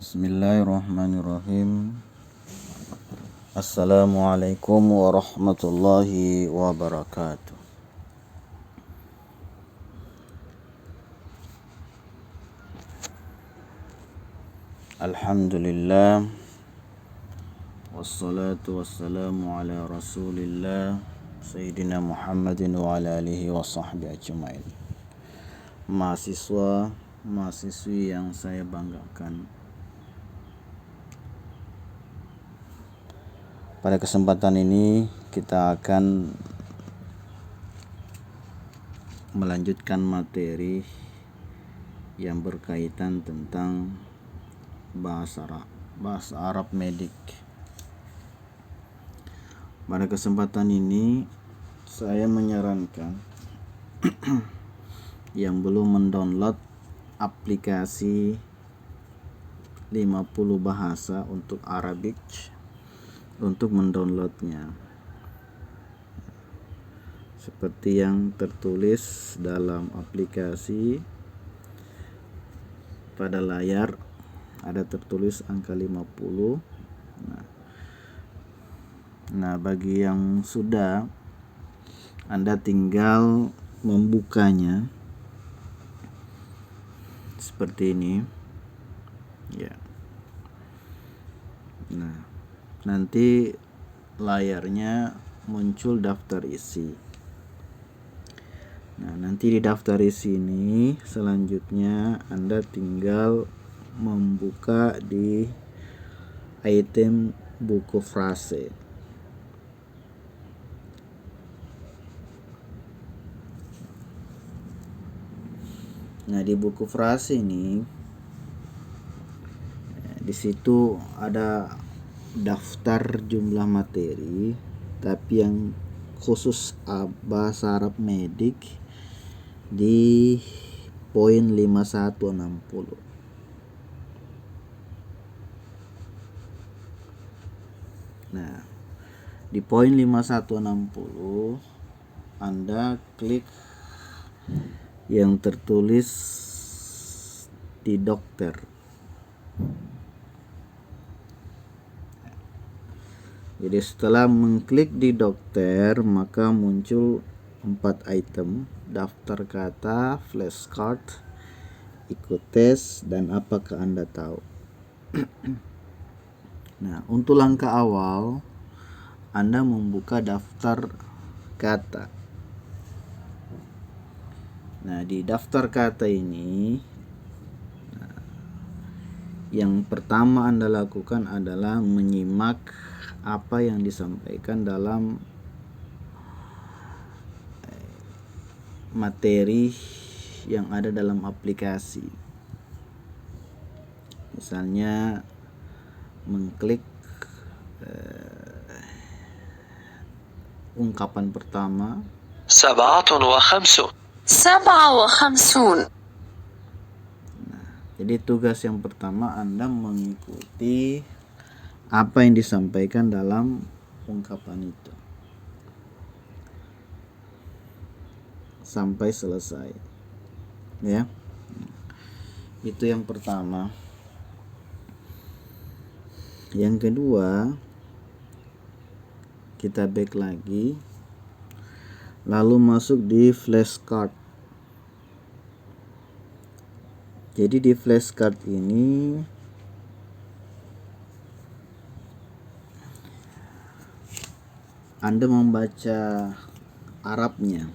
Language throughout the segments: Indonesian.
Bismillahirrahmanirrahim. Assalamualaikum warahmatullahi wabarakatuh. Alhamdulillah, wassalatu wassalamu ala rasulillah Sayyidina Muhammadin wa ala alihi wa sahbihi ajma'in. Mahasiswi yang saya banggakan, pada kesempatan ini kita akan melanjutkan materi yang berkaitan tentang bahasa Arab medik. Pada kesempatan ini saya menyarankan yang belum mendownload aplikasi 50 bahasa untuk Arabic untuk mendownloadnya, seperti yang tertulis dalam aplikasi. Pada layar ada tertulis angka 50. Nah, bagi yang sudah, Anda tinggal membukanya seperti ini ya. Nah, nanti layarnya muncul daftar isi. Nah, nanti di daftar isi ini selanjutnya Anda tinggal membuka di item buku frase. Nah, di buku frase ini di situ ada daftar jumlah materi, tapi yang khusus bahasa Arab medik di poin 5160. Nah, di poin 5160 Anda klik yang tertulis di dokter. Jadi setelah mengklik di dokter, maka muncul 4 item: daftar kata, flashcard, ikut tes, dan apakah Anda tahu. Nah, untuk langkah awal Anda membuka daftar kata. Nah, di daftar kata ini yang pertama Anda lakukan adalah menyimak apa yang disampaikan dalam materi yang ada dalam aplikasi. Misalnya mengklik ungkapan pertama 57. Jadi tugas yang pertama Anda mengikuti apa yang disampaikan dalam ungkapan itu sampai selesai. Ya. Itu yang pertama. Yang kedua, kita back lagi, lalu masuk di flashcard. Jadi di flashcard ini Anda membaca Arabnya.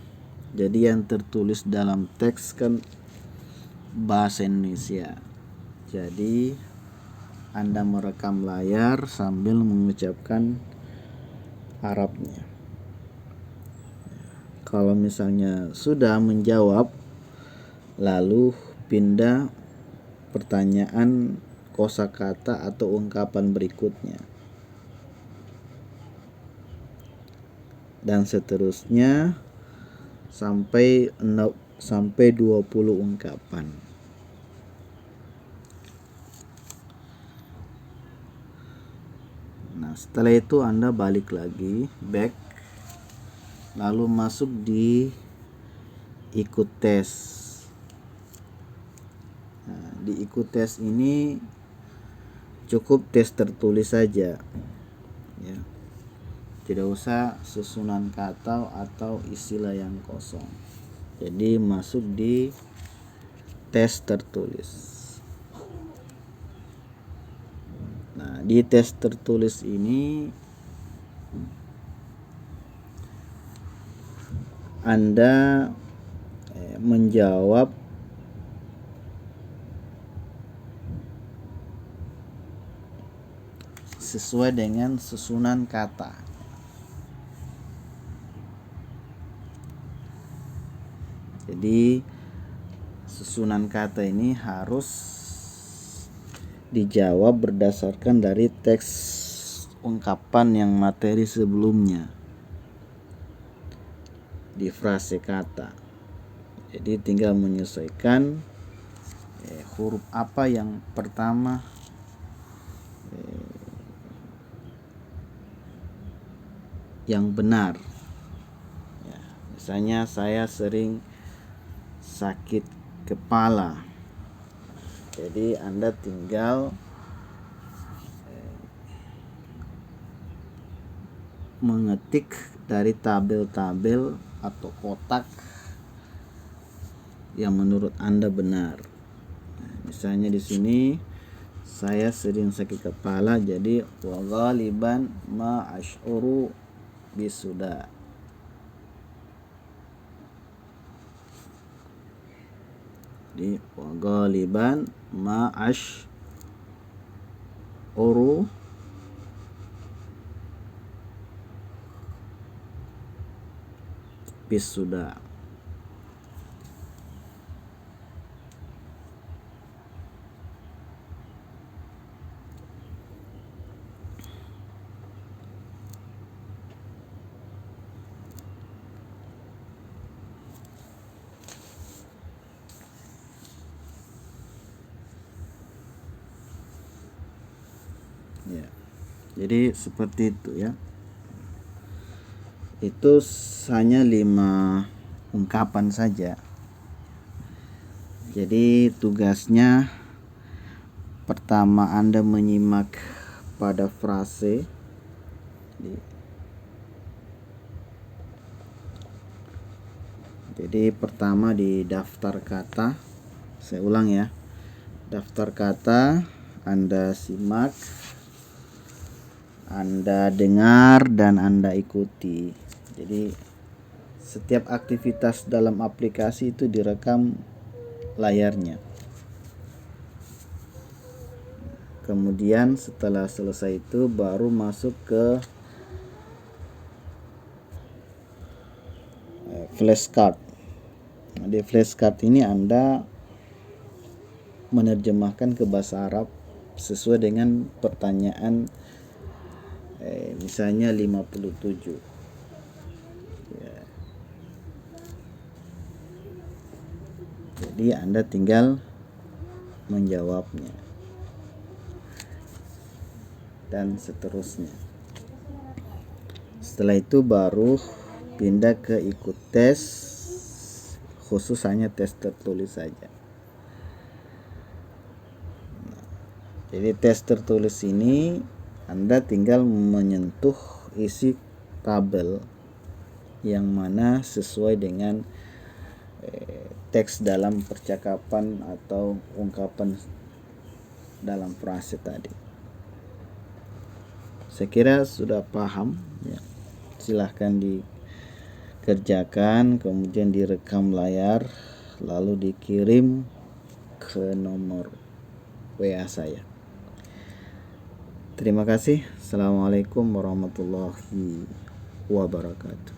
Jadi yang tertulis dalam teks kan bahasa Indonesia. Jadi Anda merekam layar sambil mengucapkan Arabnya. Kalau misalnya sudah menjawab, lalu pindah pertanyaan kosakata atau ungkapan berikutnya, dan seterusnya sampai 20 ungkapan. Nah, setelah itu Anda balik lagi, back, lalu masuk di ikut tes. Nah, di ikut tes ini cukup tes tertulis saja ya. Tidak usah susunan kata atau istilah yang kosong. Jadi masuk di tes tertulis. Nah, di tes tertulis ini Anda menjawab sesuai dengan susunan kata. Jadi susunan kata ini harus dijawab berdasarkan dari teks ungkapan yang materi sebelumnya di frase kata. Jadi tinggal menyesuaikan huruf apa yang pertama yang benar ya. Misalnya saya sering sakit kepala, jadi Anda tinggal mengetik dari tabel-tabel atau kotak yang menurut Anda benar. Nah, misalnya di sini saya sering sakit kepala, jadi wa ghaliban ma ash'uru bisuda. Di wa ghaliban ma ash'uru bisuda. Ya. Jadi seperti itu ya. Itu hanya 5 ungkapan saja. Jadi tugasnya pertama Anda menyimak pada frase. Jadi pertama di daftar kata, saya ulang ya. Daftar kata Anda simak, Anda dengar dan Anda ikuti. Jadi setiap aktivitas dalam aplikasi itu direkam layarnya. Kemudian setelah selesai itu baru masuk ke flashcard. Nah, di flashcard ini Anda menerjemahkan ke bahasa Arab sesuai dengan pertanyaan misalnya 57 ya. Jadi Anda tinggal menjawabnya dan seterusnya. Setelah itu baru pindah ke ikut tes, khusus hanya tes tertulis saja. Jadi tes tertulis ini Anda tinggal menyentuh isi tabel yang mana sesuai dengan teks dalam percakapan atau ungkapan dalam frase tadi. Saya kira sudah paham ya. Silahkan dikerjakan, kemudian direkam layar, lalu dikirim ke nomor WA saya. Terima kasih. Assalamualaikum warahmatullahi wabarakatuh.